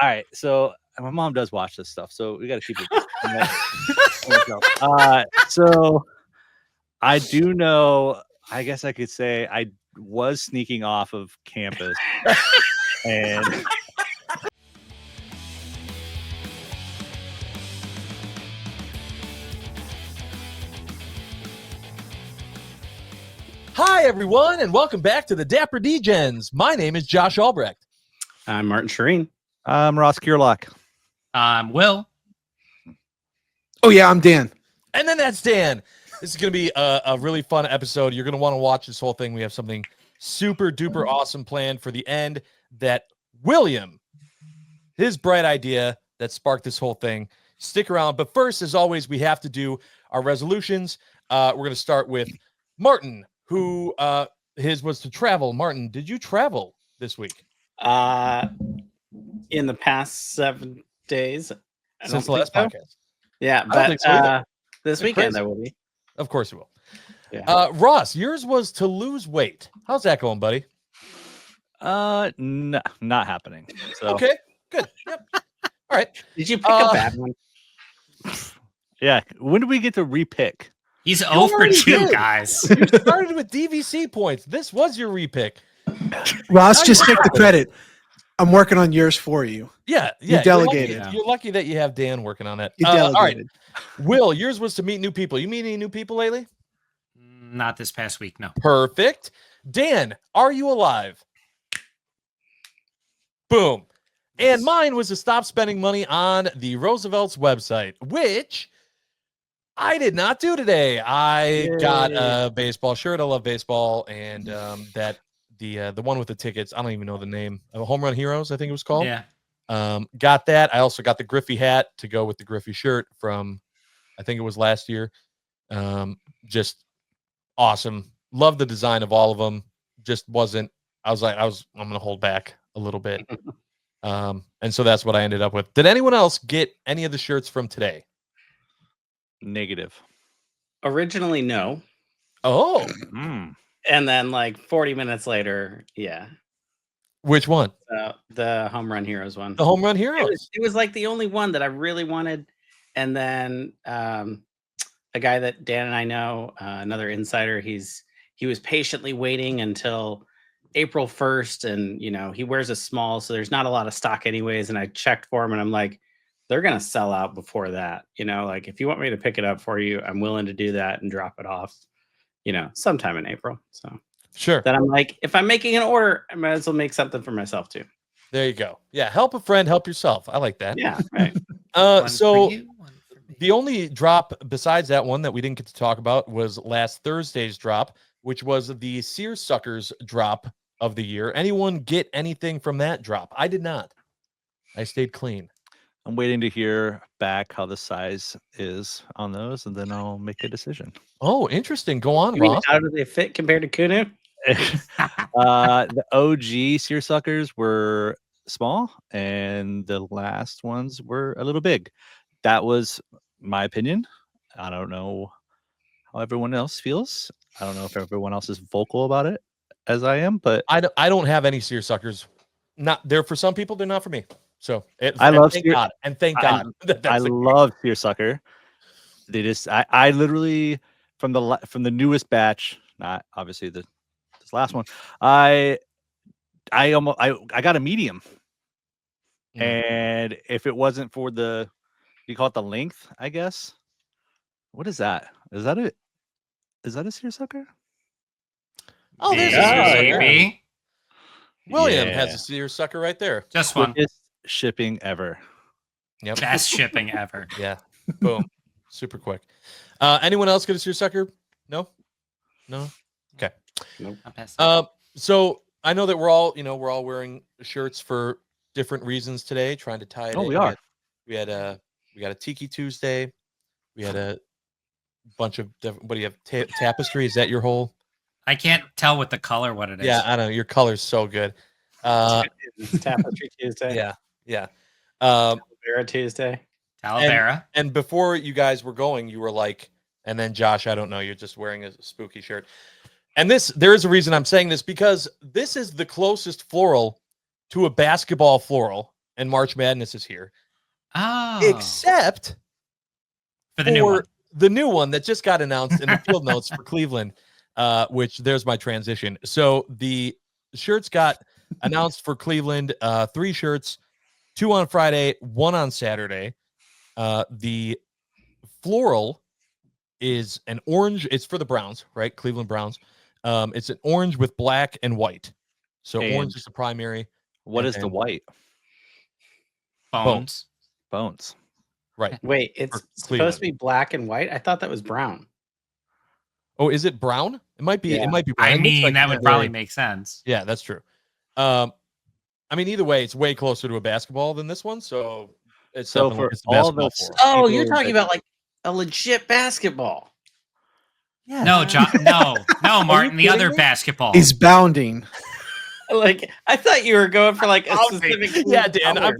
All right, so my mom does watch this stuff, so we got to keep it. So I do know. I guess I could say I was sneaking off of campus, and Hi, everyone, and welcome back to the Dapper Degens. My name is Josh Albrecht. I'm Martin Shireen. I'm Ross Kierlock. Will. Oh, yeah, I'm Dan. And then that's Dan. This is going to be a really fun episode. You're going to want to watch this whole thing. We have something super duper awesome planned for the end that William, his bright idea that sparked this whole thing. Stick around. But first, as always, we have to do our resolutions. We're going to start with Martin, who his was to travel. Martin, did you travel this week? In the past 7 days. Since the last podcast? Yeah, I don't think so this weekend I will be. Of course you will. Yeah. Ross, yours was to lose weight. How's that going, buddy? Not happening. So. Okay, good. Yep. All right. Did you pick a bad one? Yeah. When do we get to repick? He's 0 for 2, guys. You started with DVC points. This was your repick. Ross, just take the credit. I'm working on yours for you. Yeah. You delegated. You're lucky that you have Dan working on that. You All right. delegated. Will, yours was to meet new people. You meet any new people lately? Not this past week, no. Perfect. Dan, are you alive? Boom. And mine was to stop spending money on the Roosevelt's website, which I did not do today. I got a baseball shirt. I love baseball, and that the one with the tickets. I don't even know the name. Home Run Heroes, I think it was called. Yeah. Got that. I also got the Griffey hat to go with the Griffey shirt from, I think it was last year. Just awesome. Love the design of all of them. Just wasn't. I'm gonna hold back a little bit. And so that's what I ended up with. Did anyone else get any of the shirts from today? Negative. Originally, no. Oh, And then like 40 minutes later, yeah. which one? The Home Run Heroes one. The Home Run Heroes. It was like the only one that I really wanted. And then a guy that Dan and I know, another insider, he was patiently waiting until April 1st, and he wears a small, so there's not a lot of stock anyways. And I checked for him, and I'm like, they're gonna sell out before that. Like if you want me to pick it up for you, I'm willing to do that and drop it off, sometime in April. So Sure. then I'm like, if I'm making an order, I might as well make something for myself too. There you go. Yeah, help a friend, help yourself. I like that. Yeah. Right. So the only drop besides that one that we didn't get to talk about was last Thursday's drop, which was the Seersuckers drop of the year. Anyone get anything from that drop? I did not. I stayed clean. I'm waiting to hear back how the size is on those, and then I'll make a decision. Oh, interesting. Go on, You mean, Ross. how do they fit compared to Kunu? The OG seersuckers were small, and the last ones were a little big. That was my opinion. I don't know how everyone else feels. I don't know if everyone else is vocal about it as I am, but I don't have any seersuckers. Not there for some people. They're not for me. So I love thank God. And thank God. I love seersucker. They just I literally from the newest batch, not obviously this last one. I got a medium, and if it wasn't for you call it the length, I guess. What is that? Is that a seersucker? Oh, there's a Yeah, seersucker. maybe. William Yeah. has a seersucker right there. Just one. Quickest shipping ever. Yep. Best shipping ever. Yeah. Boom. Super quick. Anyone else get a seersucker? No? Okay. Nope. Not best. So I know that we're all wearing shirts for different reasons today, trying to tie it in. We are. We got a Tiki Tuesday. We had a bunch of different, what do you have? Tapestry? Is that your whole? I can't tell with the color what it is. Yeah, I know. Your color's so good. Tapestry Tuesday. Yeah. Vera Tuesday. Talavera. And before you guys were going, you were like, and then Josh, I don't know, you're just wearing a spooky shirt. And there is a reason I'm saying this, because this is the closest floral to a basketball floral and March Madness is here. Oh, Except for the new one. the new one that just got announced in the field notes for Cleveland, which there's my transition. So the shirts got announced for Cleveland, 3 shirts, 2 on Friday, 1 on Saturday. The floral is an orange. It's for the Browns, right? Cleveland Browns. It's an orange with black and white. So And orange is the primary. What And is the then white? Bones. Bones. Right. Wait, it's For supposed Cleveland. to be black and white. I thought that was brown. Oh, is it brown? It might be. Yeah. It might be brown. I It looks mean, like that it's would probably very- make sense. Yeah, that's true. I mean, either way, it's way closer to a basketball than this one. So it's So definitely for it's a all basketball those- floral. Oh, you're People talking that- about like a legit basketball. No, John. No, Martin. The kidding other me? basketball. He's bounding. Like I thought you were going for like a Bounding. specific. Yeah, Dan, color.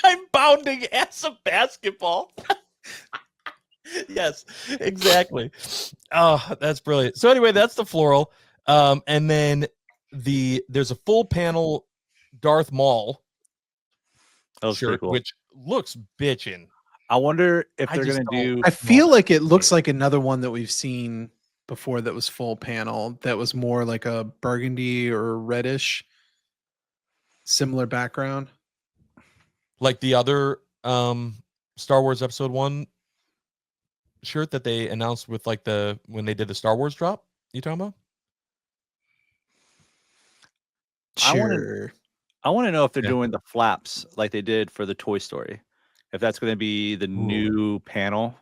I'm bounding as a basketball. Yes, exactly. Oh, that's brilliant. So anyway, that's the floral. And then there's a full panel Darth Maul That was pretty shirt, cool. which looks bitchin'. I wonder if I they're just gonna don't- do. I feel like it looks like another one that we've seen before that was full panel that was more like a burgundy or reddish similar background. Like the other Star Wars Episode 1 shirt that they announced with like when they did the Star Wars drop. You talking about? I wanna- Sure. I want to know if they're Yeah. doing the flaps like they did for the Toy Story. If that's going to be the new panel,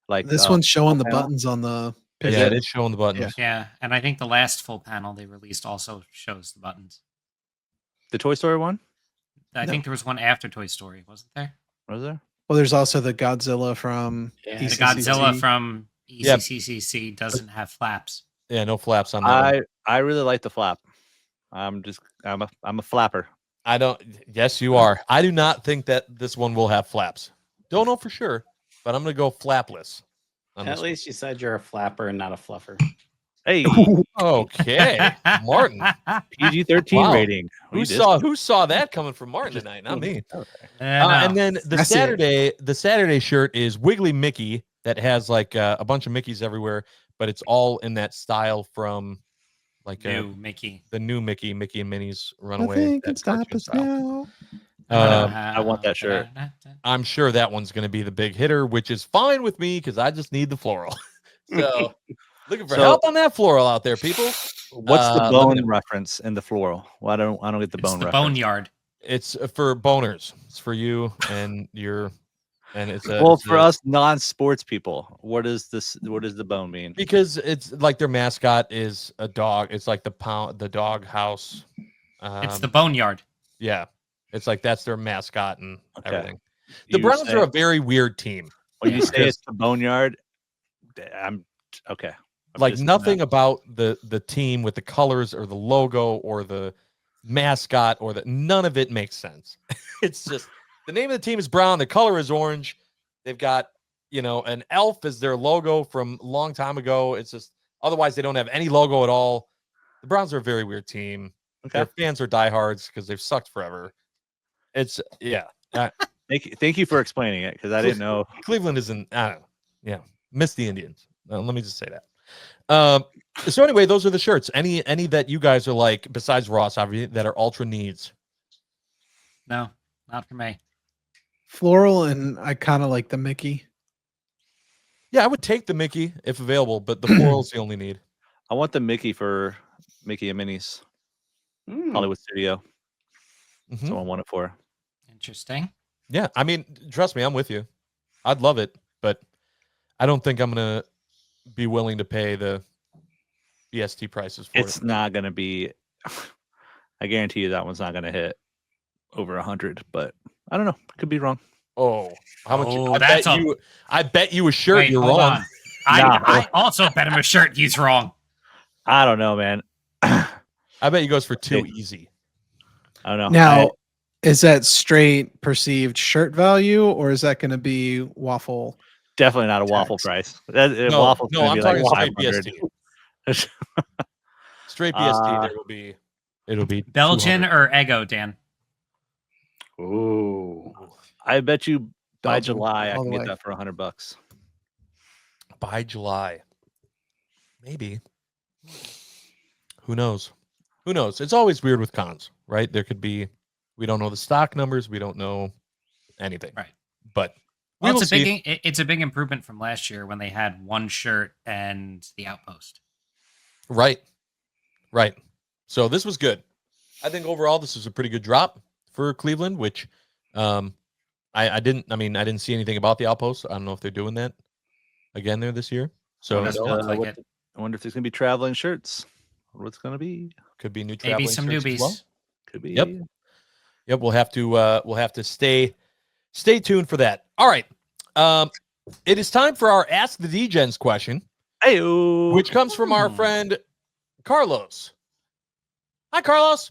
like This one's showing the panel? buttons on the Is Yeah, it? it is showing the buttons. Yeah, and I think the last full panel they released also shows the buttons. the Toy Story one. I No. think there was one after Toy Story, wasn't there? Was there? Well, there's also the Godzilla from Yeah. The The Godzilla from E Yep. ECCCC doesn't have flaps. Yeah, no flaps on that one. I really like the flap. I'm a flapper. I don't. Yes, you are. I do not think that this one will have flaps. Don't know for sure, but I'm gonna go flapless. on At this one. least you said you're a flapper and not a fluffer. Hey, Okay, Martin. PG-13 Wow. rating. Who saw that coming from Martin tonight? Not me. And then the I see it. Saturday shirt is Wiggly Mickey that has like a bunch of Mickeys everywhere, but it's all in that style from like New Mickey. the new Mickey and Minnie's I Runaway. think that it's stop cartoon us style. now. I want that shirt. I'm sure that one's going to be the big hitter, which is fine with me because I just need the floral. So looking for So- help on that floral out there, people. What's the let me bone know. reference in the floral? Well, I don't get the It's bone the reference. boneyard. It's for boners. It's for you and it's a Well, it's for a- us non-sports people, what does the bone mean? because it's like their mascot is a dog. It's like the dog house. It's the boneyard. Yeah. It's like that's their mascot and Okay. everything. The You Browns say- are a very weird team. when you say because- it's the boneyard. I'm okay. I'm Like just- nothing about the team with the colors or the logo or the mascot or none of it makes sense. It's just the name of the team is brown, the color is orange. They've got, an elf as their logo from a long time ago. It's just otherwise they don't have any logo at all. The Browns are a very weird team. Okay. Their fans are diehards because they've sucked forever. It's Thank you for explaining it because I didn't know. Cleveland isn't. I don't know. Yeah, miss the Indians. Let me just say that. So anyway, those are the shirts. Any that you guys are like besides Ross, obviously, that are ultra needs. No, not for me. Floral, and I kind of like the Mickey. Yeah, I would take the Mickey if available, but the floral's the only need. I want the Mickey for Mickey and Minnie's Hmm. Hollywood Studio. Mhm. That's what I want it for. Interesting. Yeah, I mean, trust me, I'm with you. I'd love it, but I don't think I'm gonna be willing to pay the BST prices for It's it. not gonna be. I guarantee you that one's not gonna hit over 100, but I don't know. Could be wrong. Oh, how much? Oh, I that's bet a- you. I bet you a shirt. Wait, You're hold wrong. on. I, Nah. I also bet him a shirt. He's wrong. I don't know, man. I I bet he goes for two Okay. easy. don't know. Now, is that straight perceived shirt value, or is that going to be waffle? Definitely not a waffle Tax. price. No, Waffle's no, gonna I'm be like talking straight 500. BST. Straight BST. Uh, It'll be Belgian 200. or Eggo, Dan? Ooh. I bet you by Dolphin July I all can the get way. that for $100. By July. Maybe. Who knows? Who knows? It's always weird with cons, right? There could be, we don't know the stock numbers, we don't know anything. Right. But we Well, will it's a see. it's a big improvement from last year when they had one shirt and the outpost. Right. Right. So this was good. I think overall this was a pretty good drop for Cleveland, which I didn't see anything about the outpost. I don't know if they're doing that again there this year. So Doesn't look like it. I wonder if there's gonna be traveling shirts. What's gonna be? could be new Maybe traveling some shirts as well. newbies. Could be. Yep. Yep, we'll have to stay tuned for that. All right. It is time for our Ask the Degens question, Hey, which comes from our friend Carlos. Hi, Carlos.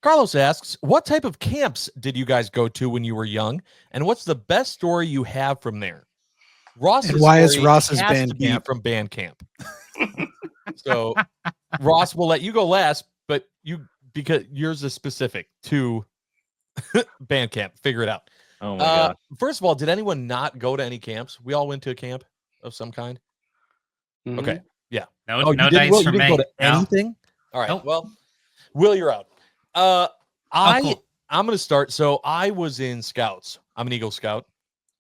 Carlos asks, what type of camps did you guys go to when you were young? And what's the best story you have from there? Ross's And why is story Ross's has band to be camp? from band camp. So, Ross, we'll let you go last, but because yours is specific to band camp. Figure it out. oh my god. First of all, did anyone not go to any camps? We all went to a camp of some kind. Mhm. Okay. Yeah. No, Oh, no you didn't, dice Will? You for didn't me. go to No. anything? All right. Nope. Well, Will, you're out. I'm cool. going to start. So I was in Scouts. I'm an Eagle Scout.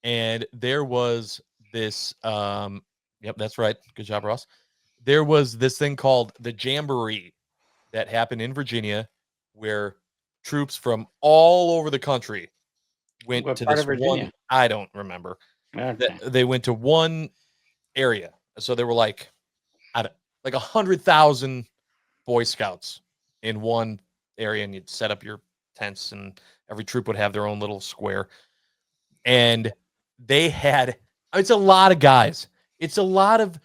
And there was this, yep, that's right. Good job, Ross. There was this thing called the Jamboree that happened in Virginia where troops from all over the country went What to part this of Virginia? one. I don't remember. Okay. They went to one area. So there were like 100,000 Boy Scouts in one area, and you'd set up your tents, and every troop would have their own little square. And they had, it's a lot of guys. It's a lot of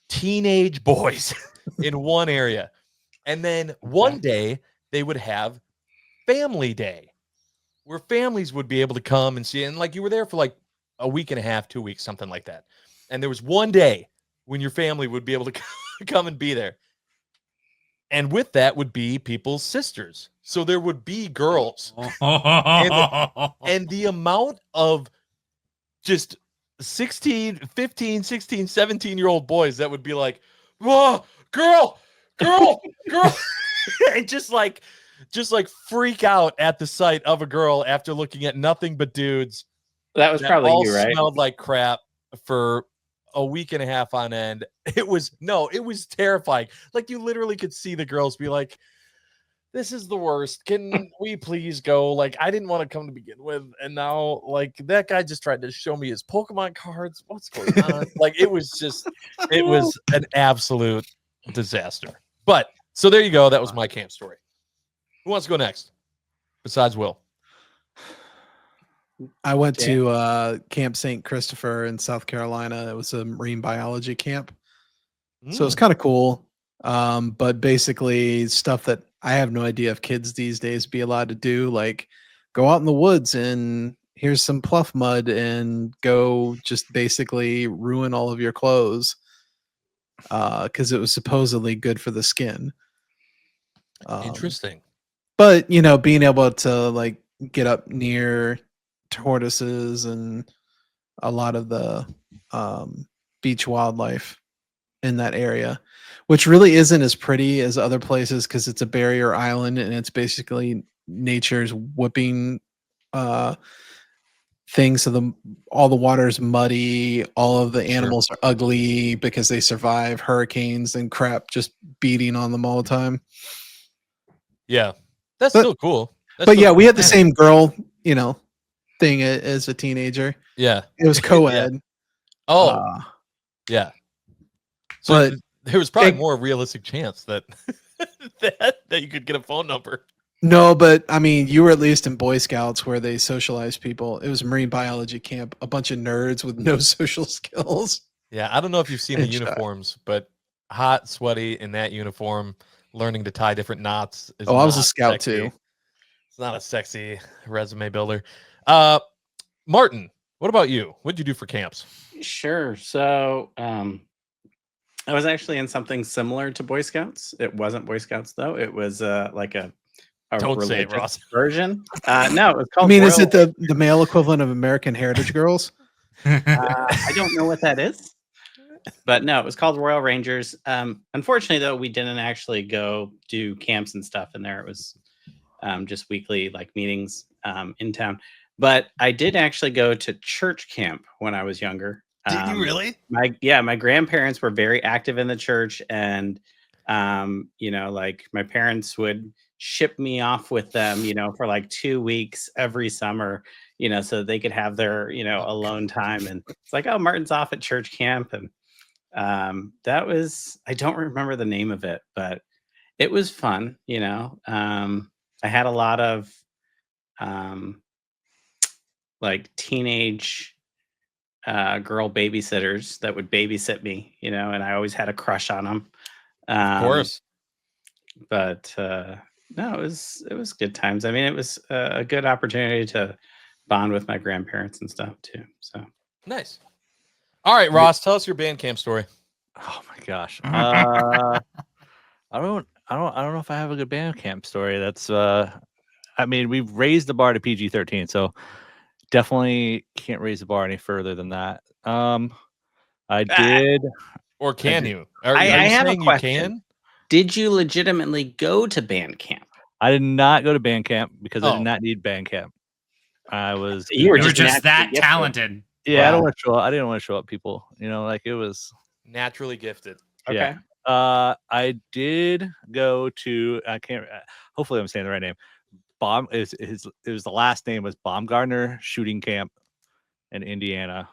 teenage boys in one area. And then one day they would have family day where families would be able to come and see. And like you were there for like a week and a half, 2 weeks, something like that. And there was one day when your family would be able to come and be there. And with that would be people's sisters. So there would be girls. And the amount of just 16, 15, 16, 17-year-old boys that would be like, whoa, girl, and just like freak out at the sight of a girl after looking at nothing but dudes That was that probably all you, right? smelled like crap for a week and a half on end. It was terrifying. Like you literally could see the girls be like, this is the worst. Can we please go? Like, I didn't want to come to begin with. And now, like, that guy just tried to show me his Pokemon cards. What's going on? Like, it was an absolute disaster. But so there you go. That was my camp story. Who wants to go next? Besides Will. I went to Camp St. Christopher in South Carolina. It was a marine biology camp. So it's kind of cool. But basically stuff that I have no idea if kids these days be allowed to do, like go out in the woods and here's some pluff mud and go just basically ruin all of your clothes. Because it was supposedly good for the skin. Interesting. But being able to like get up near tortoises and a lot of the beach wildlife in that area, which really isn't as pretty as other places because it's a barrier island and it's basically nature's whipping thing. So all the water is muddy, all of the animals are ugly because they survive hurricanes and crap just beating on them all the time. Yeah, that's still cool. But yeah, we had the same girl, thing as a teenager. Yeah, it was co-ed. Yeah. So but there was probably more realistic chance that that you could get a phone number. No, but I mean, you were at least in Boy Scouts where they socialize people. It was a marine biology camp, a bunch of nerds with no social skills. Yeah, I don't know if you've seen the uniforms, but hot, sweaty in that uniform, learning to tie different knots. I was a scout too. It's not a sexy resume builder. Martin, what about you? What did you do for camps? Sure. So I was actually in something similar to Boy Scouts. It wasn't Boy Scouts though. It was like a Don't say it, religious Ross. version. No, it was I called. mean, is Royal- it the male equivalent of American Heritage Girls? I don't know what that is, but no, it was called Royal Rangers. Unfortunately, though, we didn't actually go do camps and stuff in there. It was just weekly like meetings in town. But I did actually go to church camp when I was younger. Did you really? My grandparents were very active in the church, and like my parents would ship me off with them, for like 2 weeks every summer, so they could have their, alone time. And it's like, oh, Martin's off at church camp. And that was, I don't remember the name of it, but it was fun. I had a lot of like teenage girl babysitters that would babysit me, and I always had a crush on them. Of course. But no, it was good times. I mean, it was a good opportunity to bond with my grandparents and stuff too. So Nice. All right, Ross, tell us your band camp story. Oh my gosh. I don't know if I have a good band camp story. That's I mean, we've raised the bar to PG-13, so definitely can't raise the bar any further than that. I did. Or can did. you? Are I you have a saying you question. can? Did you legitimately go to band camp? I did not go to band camp because I Oh. did not need band camp. I was You were You were just just that naturally gifted. talented. yeah, I don't Wow. want to show up. I didn't want to show up people. Like it was Naturally gifted. Okay. yeah. I did go to I can't hopefully I'm saying the right name. It was the last name was Baumgartner Shooting Camp in Indiana.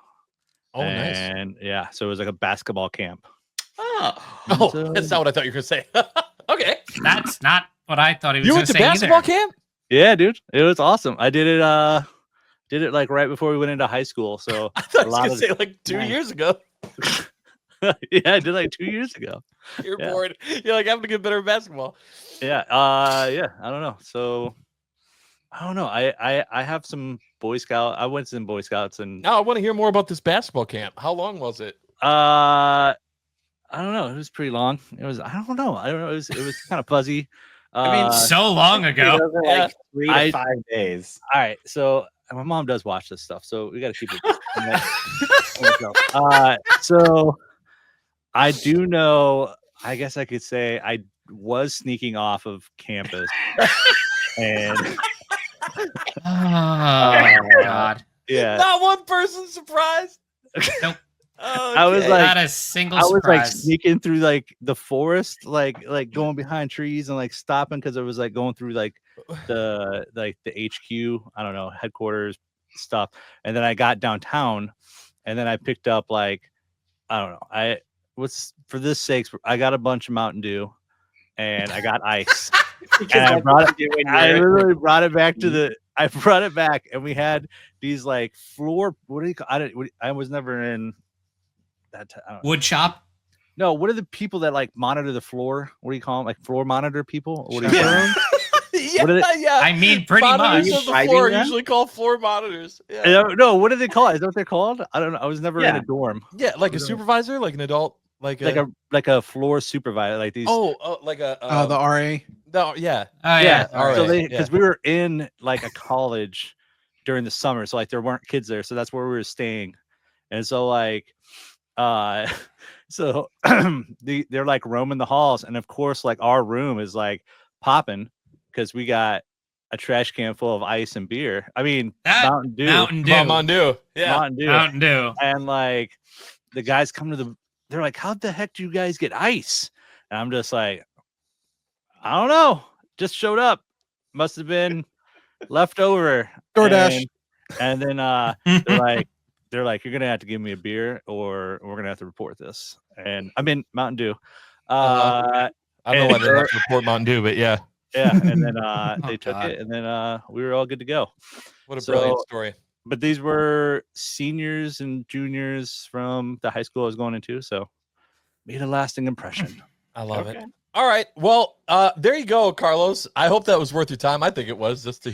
Oh, nice. And yeah, so it was like a basketball camp. Oh, Oh, that's not what I thought you were going to say. Okay. That's not what I thought he was You going went to to say basketball either. camp? Yeah, dude. It was awesome. I did it like right before we went into high school. So I thought a you lot was going to say like 2 Nice. years ago. yeah, I did like 2 years ago. You're Yeah. bored. You're like, I'm going to get better at basketball. Yeah. Yeah. I don't know. So I don't know. I have some Boy Scout. I went to some Boy Scouts and Now I want to hear more about this basketball camp. How long was it? I don't know. It was pretty long. It was I don't know. It was kind of fuzzy. I mean, So long ago. those are like 3 to I- 5 days. all right. So my mom does watch this stuff, so we got to keep it. So I do know. I guess I could say I was sneaking off of campus, and Oh, God. yeah, Not one person surprised. Nope. I was Okay. like- Not a single I was like surprise. sneaking through like the forest, like going behind trees and like stopping because I was like going through like the HQ, I don't know, headquarters stuff, and then I got downtown, and then I picked up like I don't know, for this sakes, I got a bunch of Mountain Dew, and I got ice. Because And I that's brought what you do when I you're- literally brought it back to I brought it back, and we had these like floor. What do you call? I was never in that. I don't know. Wood shop. No, what are the people that like monitor the floor? What do you call them? Like floor monitor people? What do you call them? Yeah, What are yeah. I mean, pretty monitors much. of the Driving floor are them? usually called floor monitors. Yeah, No, what do they call it? Is that what they're called? I don't know. I was never in Yeah. a dorm. yeah, like a supervisor, like an adult, like Like a floor supervisor, like these. like a The RA. no, yeah. Oh, yeah. yeah. all So right, they yeah. because we were in like a college during the summer, so like there weren't kids there, so that's where we were staying, and so like, so they're like roaming the halls, and of course like our room is like popping because we got a trash can full of ice and beer. I mean Mountain Dew, Mountain Dew. Mountain Dew. Yeah. Mountain Dew, Mountain Dew. and like the guys come to they're like, how the heck do you guys get ice? And I'm just like, I don't know, just showed up, must have been left over. DoorDash. And then they're like you're gonna have to give me a beer or we're gonna have to report this. And I mean Mountain Dew. I don't know why and they have to report Mountain Dew, but yeah. yeah, and then they took God. it, and then we were all good to go. What a So- brilliant story. But these were seniors and juniors from the high school I was going into, so made a lasting impression. I love it. Okay. All right. Well, there you go, Carlos. I hope that was worth your time. I think it was, just to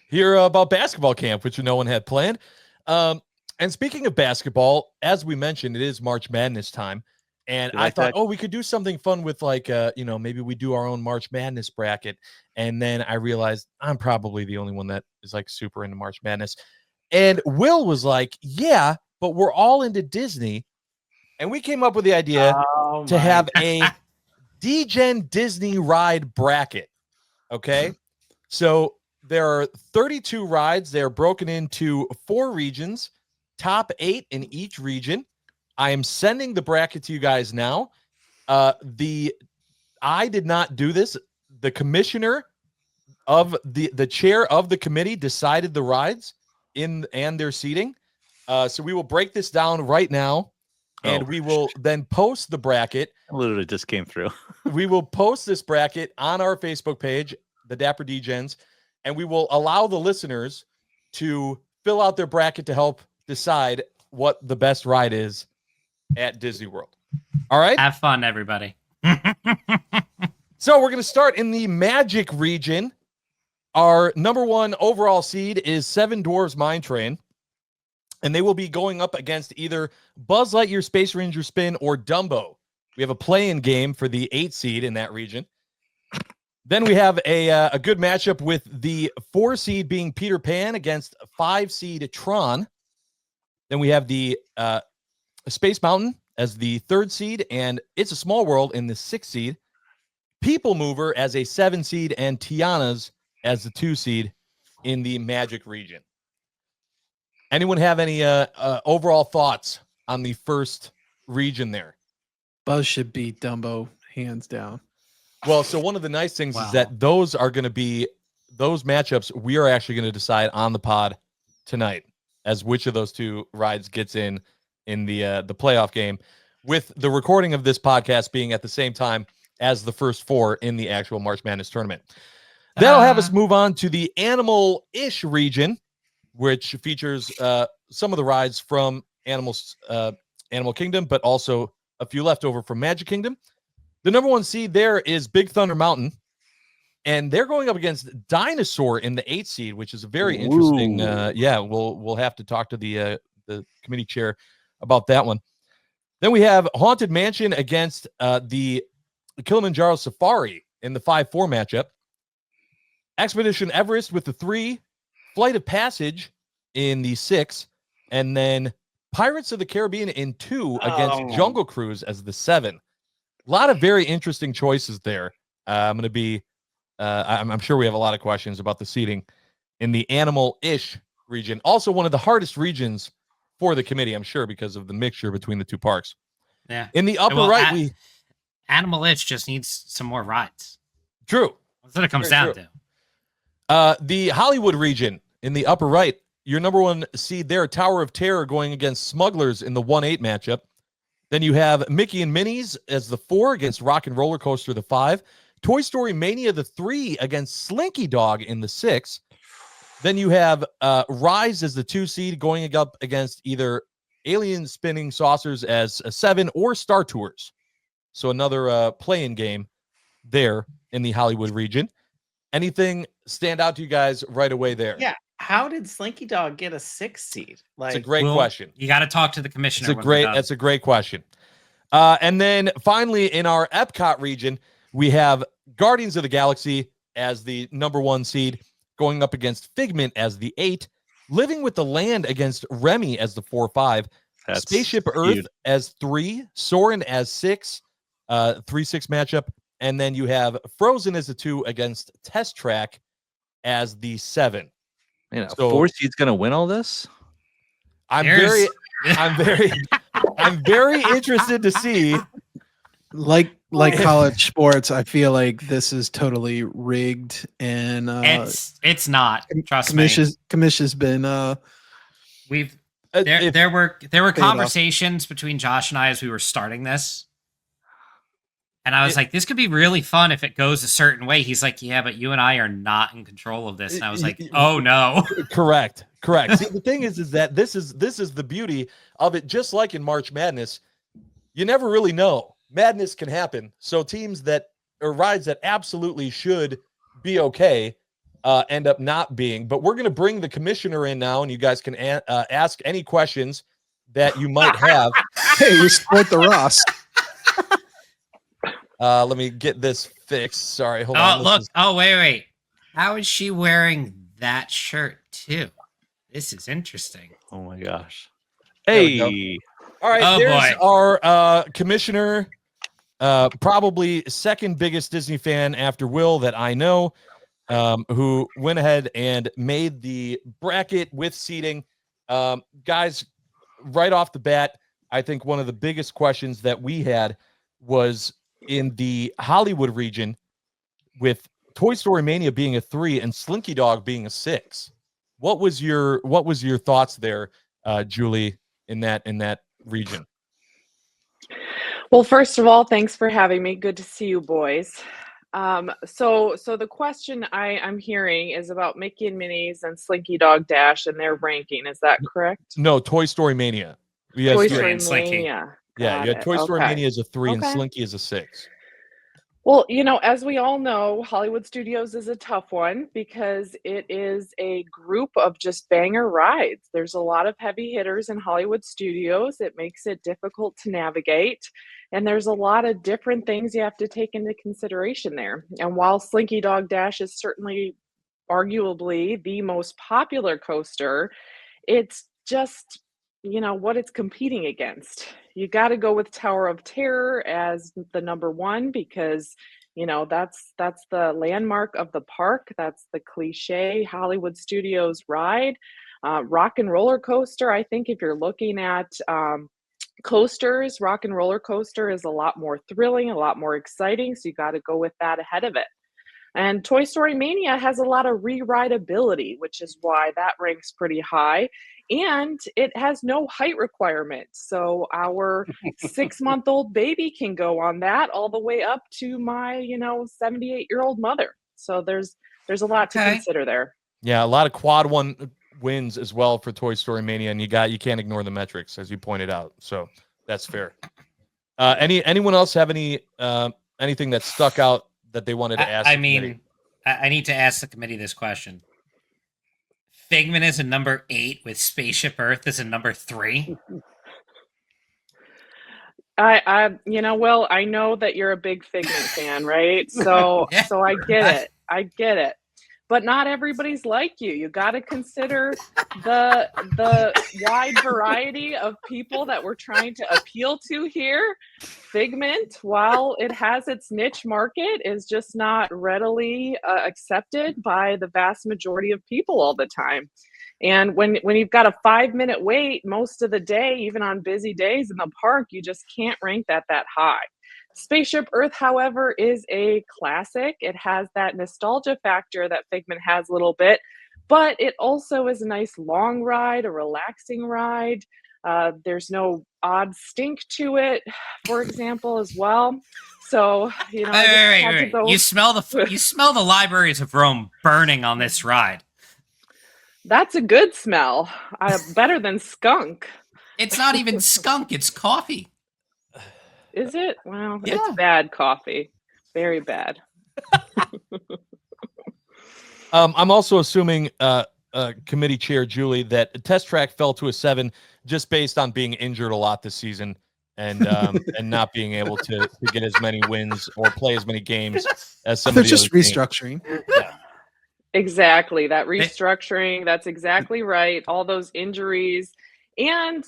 hear about basketball camp, which no one had planned. And speaking of basketball, as we mentioned, it is March Madness time. And You I like thought, that? oh, we could do something fun with like, maybe we do our own March Madness bracket. And then I realized I'm probably the only one that is like super into March Madness. And Will was like, yeah, but we're all into Disney. And we came up with the idea Oh to my have a Degen Disney ride bracket. Okay. So there are 32 rides. They're broken into 4 regions, top 8 in each region. I am sending the bracket to you guys now. I did not do this. The commissioner of the chair of the committee decided the rides and their seating. So we will break this down right now, and we will then post the bracket. I literally just came through. We will post this bracket on our Facebook page, the Dapper Degens, and we will allow the listeners to fill out their bracket to help decide what the best ride is at Disney World. All right? Have fun, everybody. So we're going to start in the Magic region. Our number 1 overall seed is Seven Dwarfs Mine Train, and they will be going up against either Buzz Lightyear Space Ranger Spin or Dumbo. We have a play-in game for the 8 seed in that region. Then we have a good matchup with the 4 seed being Peter Pan against 5 seed Tron. Then we have the Space Mountain as the 3rd seed, and It's a Small World in the 6th seed. People Mover as a 7 seed, and Tiana's as the 2 seed in the Magic region. Anyone have any overall thoughts on the first region there? Buzz should beat Dumbo hands down. Well, so one of the nice things Wow. is that those are going to be those matchups we are actually going to decide on the pod tonight as which of those 2 rides gets in the playoff game, with the recording of this podcast being at the same time as the first 4 in the actual March Madness tournament. That'll have us move on to the Animal-ish region, which features some of the rides from Animal Kingdom, but also a few leftover from Magic Kingdom. The number 1 seed there is Big Thunder Mountain, and they're going up against Dinosaur in the 8 seed, which is a very interesting. We'll have to talk to the committee chair about that one. Then we have Haunted Mansion against the Kilimanjaro Safari in the 5-4 matchup. Expedition Everest with the 3, Flight of Passage in the 6, and then Pirates of the Caribbean in 2 against Jungle Cruise as the 7. A lot of very interesting choices there. I'm sure we have a lot of questions about the seating in the Animal-ish region. Also one of the hardest regions for the committee, I'm sure, because of the mixture between the 2 parks. Yeah. In the upper right, Animal-ish just needs some more rides. True. That's what it comes down to. The Hollywood region in the upper right, your number 1 seed there, Tower of Terror, going against Smugglers in the 1-8 matchup. Then you have Mickey and Minnie's as the 4 against Rock and Roller Coaster the 5. Toy Story Mania the 3 against Slinky Dog in the 6. Then you have Rise as the 2 seed going up against either Alien Spinning Saucers as a 7 or Star Tours. So another play-in game there in the Hollywood region. Anything stand out to you guys right away there? Yeah. How did Slinky Dog get a 6 seed? It's a great question. You got to talk to the commissioner. That's a great question. And then finally, in our Epcot region, we have Guardians of the Galaxy as the number 1 seed going up against Figment as the 8, Living with the Land against Remy as the 4-5, Spaceship Earth huge. as 3, Soarin' as 6, 3-6 matchup, and then you have Frozen as a 2 against Test Track as the 7. So 4 seed's gonna win all this. I'm very interested to see. Like college sports, I feel like this is totally rigged, and it's not. Trust me. Commission's been there were conversations between Josh and I as we were starting this. And I was like, this could be really fun if it goes a certain way. He's like, yeah, but you and I are not in control of this. And I was like, oh no. Correct. See, the thing is that this is the beauty of it. Just like in March Madness, you never really know. Madness can happen. So teams or rides that absolutely should be okay end up not being. But we're going to bring the commissioner in now, and you guys can ask any questions that you might have. Hey, you support the Ross. Let me get this fixed. Sorry, hold on. Oh, look. Oh, wait. How is she wearing that shirt too? This is interesting. Oh my gosh. There we go. Hey. All right, Oh, there's boy. our commissioner, probably second biggest Disney fan after Will that I know, who went ahead and made the bracket with seating. Guys, right off the bat, I think one of the biggest questions that we had was in the Hollywood region with Toy Story Mania being a 3 and Slinky Dog being a 6. What was your thoughts there, Julie, in that region? Well, first of all, thanks for having me. Good to see you boys. So the question I'm hearing is about Mickey and Minnie's and Slinky Dog Dash and their ranking. Is that correct? No, Toy Story Mania. Yes, Toy yeah, Story and Slinky. Mania. yeah. Got You had it. Toy Story Okay. Mania is a 3 and Okay. Slinky is a 6. Well, as we all know, Hollywood Studios is a tough one because it is a group of just banger rides. There's a lot of heavy hitters in Hollywood Studios. It makes it difficult to navigate. And there's a lot of different things you have to take into consideration there. And while Slinky Dog Dash is certainly arguably the most popular coaster, it's just, what it's competing against. You got to go with Tower of Terror as the number one because, that's the landmark of the park. That's the cliche Hollywood Studios ride. Rock and Roller Coaster, I think if you're looking at coasters, Rock and Roller Coaster is a lot more thrilling, a lot more exciting. So you got to go with that ahead of it. And Toy Story Mania has a lot of re-rideability, which is why that ranks pretty high. And it has no height requirement. So our 6-month-old baby can go on that all the way up to my, 78-year-old mother. So there's a lot to consider there. Yeah, a lot of quad one wins as well for Toy Story Mania, and you can't ignore the metrics as you pointed out. So that's fair. Anyone else have anything that stuck out that they wanted to ask? I mean, I need to ask the committee this question. Figment is a number 8 with Spaceship Earth is a number 3. Will, I know that you're a big Figment fan, right? So Yeah. so I get it. But not everybody's like you. You got to consider the wide variety of people that we're trying to appeal to here. Figment, while it has its niche market, is just not readily accepted by the vast majority of people all the time. And when you've got a 5-minute wait most of the day, even on busy days in the park, you just can't rank that high. Spaceship Earth, however, is a classic. It has that nostalgia factor that Figment has a little bit, but it also is a nice long ride, a relaxing ride. There's no odd stink to it, for example, as well. So, Wait. You smell the libraries of Rome burning on this ride. That's a good smell. Better than skunk. It's not even skunk, it's coffee. Is it? Well, Yeah. It's bad coffee. Very bad. I'm also assuming, committee chair Julie, that Test Track fell to a 7 just based on being injured a lot this season and and not being able to get as many wins or play as many games as some They're of the just other teams. restructuring. Yeah. Exactly. That restructuring, that's exactly right. All those injuries. And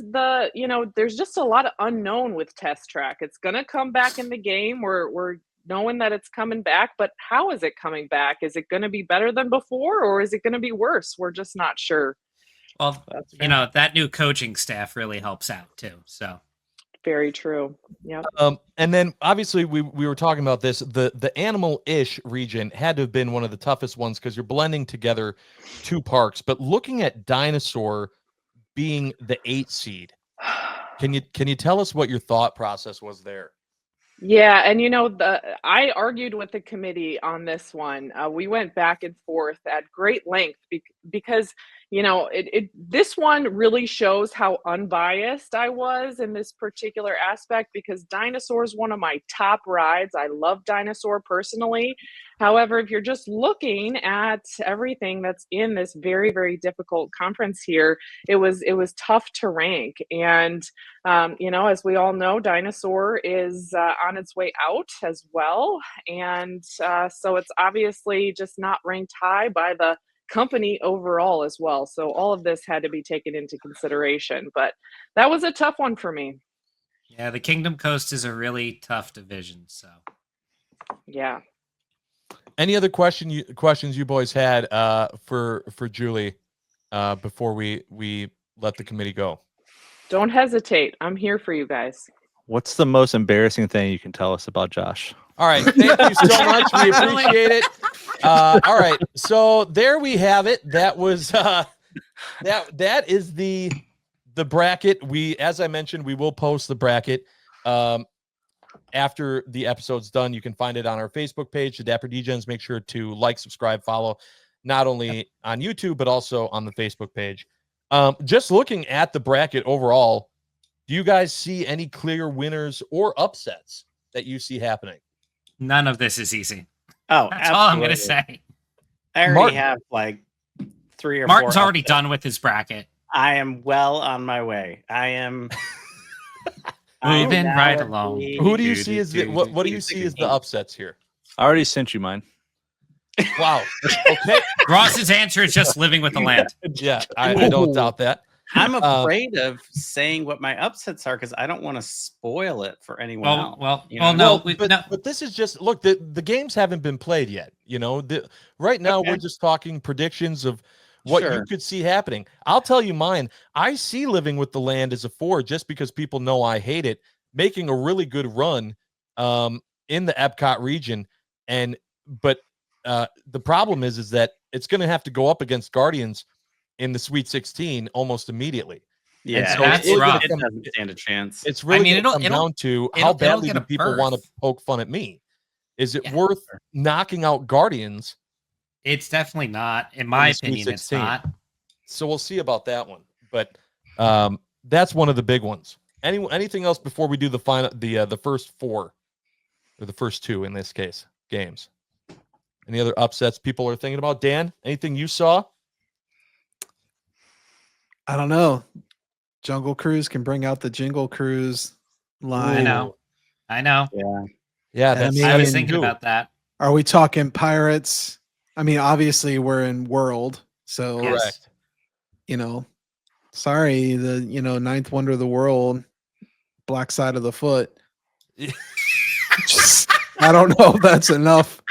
there's just a lot of unknown with Test Track. It's going to come back in the game. We're knowing that it's coming back, but how is it coming back? Is it going to be better than before or is it going to be worse? We're just not sure. Well, that new coaching staff really helps out too. So very true. Yeah. And then obviously we were talking about this. The animal-ish region had to have been one of the toughest ones because you're blending together two parks. But looking at Dinosaur being the 8 seed, can you tell us what your thought process was there? Yeah, and I argued with the committee on this one. We went back and forth at great length because this one really shows how unbiased I was in this particular aspect, because Dinosaur is one of my top rides. I love Dinosaur personally. However, if you're just looking at everything that's in this very, very difficult conference here, it was tough to rank. And as we all know, Dinosaur is on its way out as well, and so it's obviously just not ranked high by the company overall as well. So all of this had to be taken into consideration, but that was a tough one for me. Yeah, the Kingdom Coast is a really tough division. So yeah. Any other questions you boys had for Julie before we let the committee go? Don't hesitate. I'm here for you guys. What's the most embarrassing thing you can tell us about Josh? All right, thank you so much. We appreciate it. All right, so there we have it. That was that is the bracket. As I mentioned, we will post the bracket after the episode's done. You can find it on our Facebook page, the Dapper Degens. Make sure to like, subscribe, follow, not only on YouTube but also on the Facebook page. Just looking at the bracket overall, do you guys see any clear winners or upsets that you see happening? none of this is easy. Oh, That's all I'm gonna absolutely. say. I already Martin. have like 3 or Martin's 4 already upsets. done with his bracket. I am well on my way. I am Moving now right at along. the- Who do you see as the what do you see as the upsets here? I already sent you mine. Wow. Okay. Ross's answer is just living with the land. Yeah, I don't doubt that. I'm afraid of saying what my upsets are because I don't want to spoil it for anyone else. No. But this is just look. The games haven't been played yet. Right now Okay. we're just talking predictions of what you Sure. could see happening. I'll tell you mine. I see Living with the Land as a 4 just because people know I hate it, making a really good run in the Epcot region, but the problem is that it's going to have to go up against Guardians in the Sweet 16 almost immediately. Yeah, so that's it's rough. It doesn't stand a chance. It's really going to come it'll- down to it'll how badly get do a people want to berth. poke fun at me? Is it Yeah. worth knocking out Guardians? It's definitely not. In my the Sweet opinion, it's 16. not. So we'll see about that one. But that's one of the big ones. Anything else before we do the final, the first 4 or the first 2 in this case games? Any other upsets people are thinking about? Dan, anything you saw? I don't know. Jungle Cruise can bring out the Jingle Cruise line. I know. Yeah, And that's I was mean, thinking about that. Are we talking pirates? I mean, obviously we're in World, so Yes. correct. Sorry, the ninth wonder of the world, Black Side of the Foot. Just, I don't know if that's enough.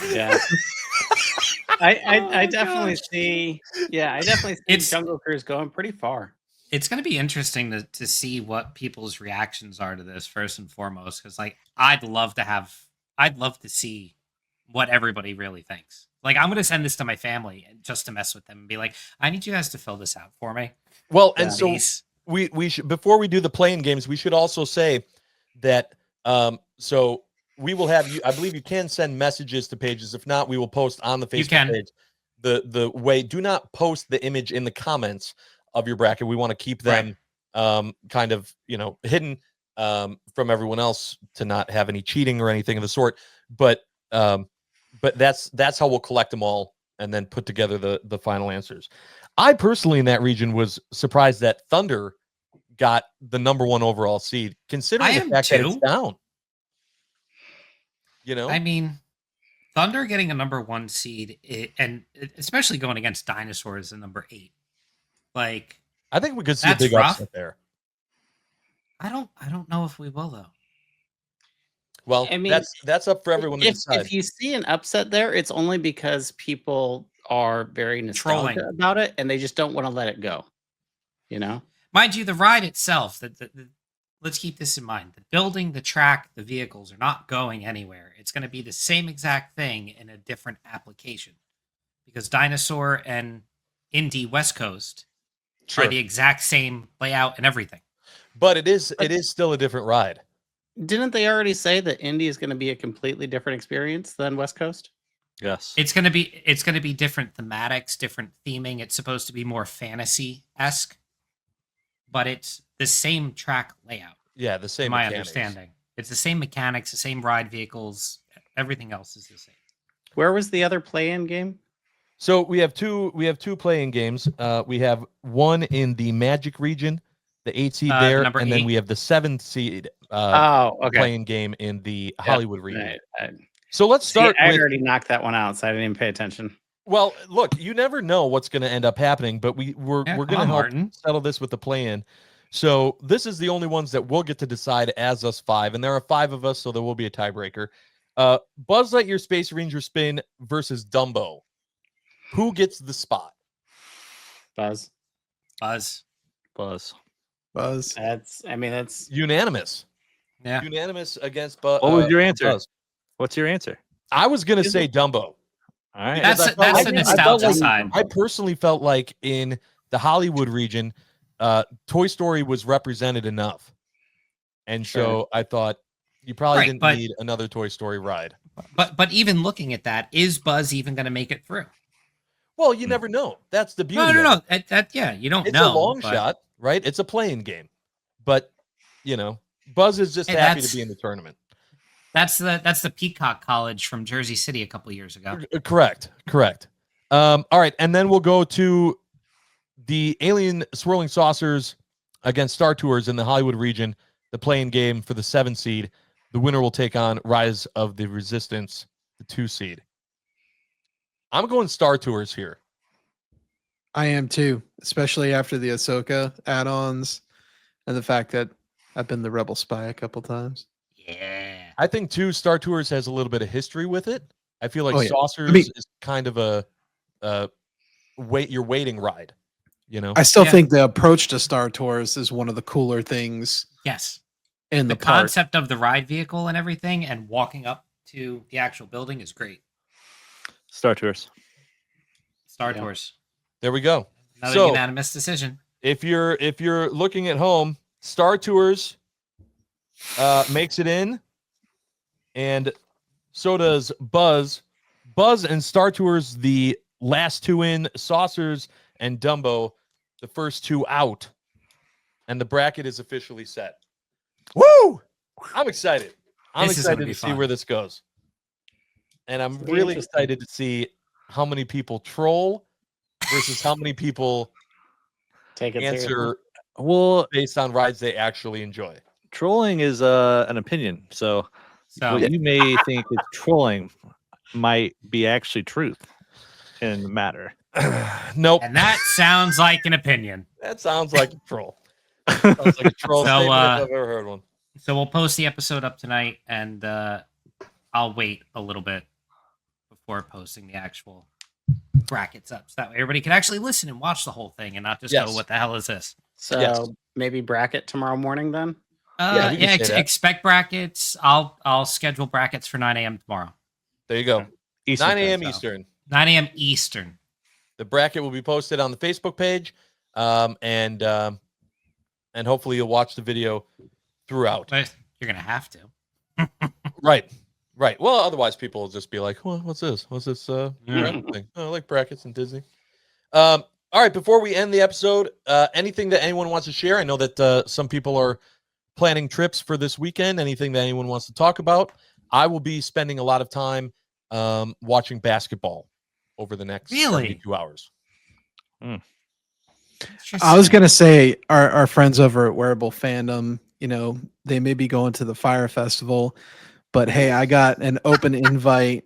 Yeah. I definitely see. Yeah, I definitely see It's- Jungle Cruise going pretty far. It's going to be interesting to see what people's reactions are to this first and foremost, because I'd love to see what everybody really thinks. I'm going to send this to my family just to mess with them and be like, I need you guys to fill this out for me. Well, Yeah. and so Please. we should, before we do the playing games, we should also say that so we will have you. I believe you can send messages to pages. If not, we will post on the You Facebook can. page. The way, do not post the image in the comments of your bracket. We want to keep them kind of hidden from everyone else to not have any cheating or anything of the sort. But that's how we'll collect them all and then put together the final answers. I personally in that region was surprised that Thunder got the number 1 overall seed, considering I the am fact that it's too. down. I mean, Thunder getting a number 1 seed, and especially going against Dinosaurs in number 8. I think we could see a That's big rough. upset there. I don't know if we will though. Well, I mean, that's up for everyone to If decide. you see an upset there, it's only because people are very nostalgic Trolling. about it and they just don't want to let it go. Mind you, the ride itself, let's keep this in mind. The building, the track, the vehicles are not going anywhere. It's going to be the same exact thing in a different application. Because Dinosaur and Indy West Coast Sure. are the exact same layout and everything. But it is still a different ride. Didn't they already say that Indy is going to be a completely different experience than West Coast? Yes. It's gonna be different thematics, different theming. It's supposed to be more fantasy-esque, but it's the same track layout. Yeah, the same In my mechanics. understanding, it's the same mechanics, the same ride vehicles. Everything else is the same. Where was the other play-in game? So we have two playing games. We have one in the Magic region, the 8 seed The there, number and then 8. we have the 7 seed Oh, okay. playing game in the Hollywood region. Right. So let's start I had with already knocked that one out, so I didn't even pay attention. well, look, you never know what's going to end up happening, but we're Yeah, going come to on, help Martin. settle this with the play-in. So this is the only ones that we'll get to decide as us 5, and there are 5 of us, so there will be a tiebreaker. Buzz Lightyear Space Ranger Spin versus Dumbo. Who gets the spot? Buzz. Buzz. Buzz. That's Unanimous. Yeah. Unanimous against Buzz. What was your answer? Buzz. What's your answer? I was going to Is say it- Dumbo. All right. Because That's I felt the like- nostalgia side. I personally felt like in the Hollywood region, Toy Story was represented enough. And so I thought you probably Right, didn't but- need another Toy Story ride. But even looking at that, is Buzz even going to make it through? Well, you never know. That's the beauty. No. of it. Yeah, you don't It's know. a long but- shot, right? It's a playing game. But, Buzz is just Hey, happy that's- to be in the tournament. That's the Peacock College from Jersey City a couple years ago. Correct. All right, and then we'll go to the Alien Swirling Saucers against Star Tours in the Hollywood region, the playing game for the 7 seed. The winner will take on Rise of the Resistance, the 2 seed. I'm going Star Tours here. I am too, especially after the Ahsoka add-ons and the fact that I've been the Rebel spy a couple times. Yeah. I think too, Star Tours has a little bit of history with it. I feel like Oh, yeah. Saucers is kind of a your waiting ride. I still Yeah. think the approach to Star Tours is one of the cooler things Yes. in The the park. concept of the ride vehicle and everything and walking up to the actual building is great. Star Tours. Star Yeah. Tours. There we go. Another So- unanimous decision. If you're looking at home, Star Tours makes it in, and so does Buzz. Buzz and Star Tours, the last 2 in, Saucers and Dumbo, the first 2 out, and the bracket is officially set. Woo! I'm excited. I'm This is gonna excited be to see fun. where this goes, and I'm It'll be really interesting. excited to see how many people troll versus how many people Take it seriously. answer Well, based on rides they actually enjoy. trolling is an opinion. So So what you may think is trolling might be actually truth in the matter. Nope. and that sounds like an opinion. That sounds like a troll. Sounds like a troll So, statement if I've ever heard one. So we'll post the episode up tonight, and I'll wait a little bit before posting the actual brackets up, so that way everybody can actually listen and watch the whole thing, and not just Yes. go, "What the hell is this?" So Yes. maybe bracket tomorrow morning then. Yeah, we can say that. Expect brackets. I'll schedule brackets for 9 a.m. tomorrow. There you go. Eastern 9 a.m. time. Eastern. 9 a.m. Eastern. The bracket will be posted on the Facebook page, and hopefully you'll watch the video throughout. But you're gonna have to. Right. Well, otherwise people will just be like, well, what's this? What's this Yeah. bracket thing? Oh, I like brackets and Disney. All right, before we end the episode, anything that anyone wants to share? I know that some people are planning trips for this weekend. Anything that anyone wants to talk about? I will be spending a lot of time watching basketball over the next Really? 72 hours. I was gonna say our friends over at Wearable Fandom, they may be going to the Fire Festival, but hey, I got an open invite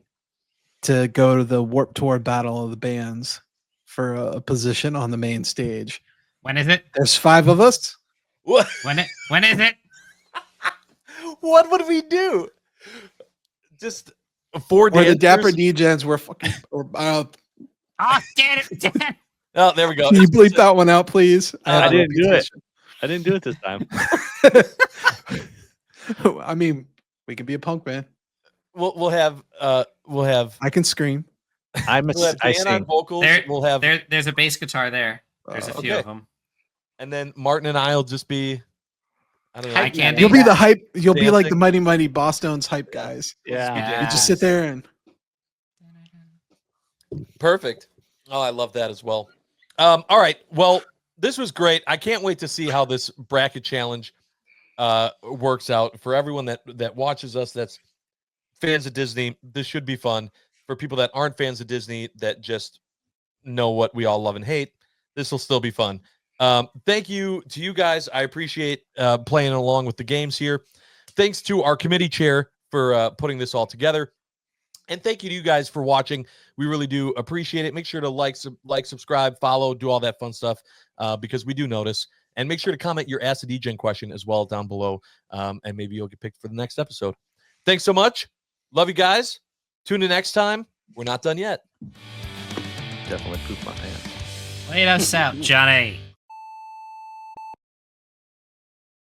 to go to the Warp Tour Battle of the Bands for a position on the main stage. When is it? There's 5 of us. What? When is it? What would we do? Just 4 Where the dancers? Dapper Degens were fucking. Oh, get it! Oh, there we go. Can you bleep that one out, please? I have a didn't do it. reputation. I didn't do it this time. I mean, we could be a punk band. We'll have I can scream. I Dan on vocals. There- We'll have There's a bass guitar there. There's a few okay. of them. and then Martin and I'll just be I don't know. I can't You'll do be the hype. You'll be like the Dancing. mighty Boston's hype guys. Yeah. You just sit there and Perfect. Oh, I love that as well. All right. Well, this was great. I can't wait to see how this bracket challenge works out for everyone that watches us. That's fans of Disney. This should be fun. For people that aren't fans of Disney, that just know what we all love and hate, this will still be fun. Thank you to you guys. I appreciate playing along with the games here. Thanks to our committee chair for putting this all together. And thank you to you guys for watching. We really do appreciate it. Make sure to like, subscribe, follow, do all that fun stuff because we do notice. And make sure to comment your Ask the Degen question as well down below. And maybe you'll get picked for the next episode. Thanks so much. Love you guys. Tune in next time. We're not done yet. Definitely poop my pants. Wait us out, Johnny.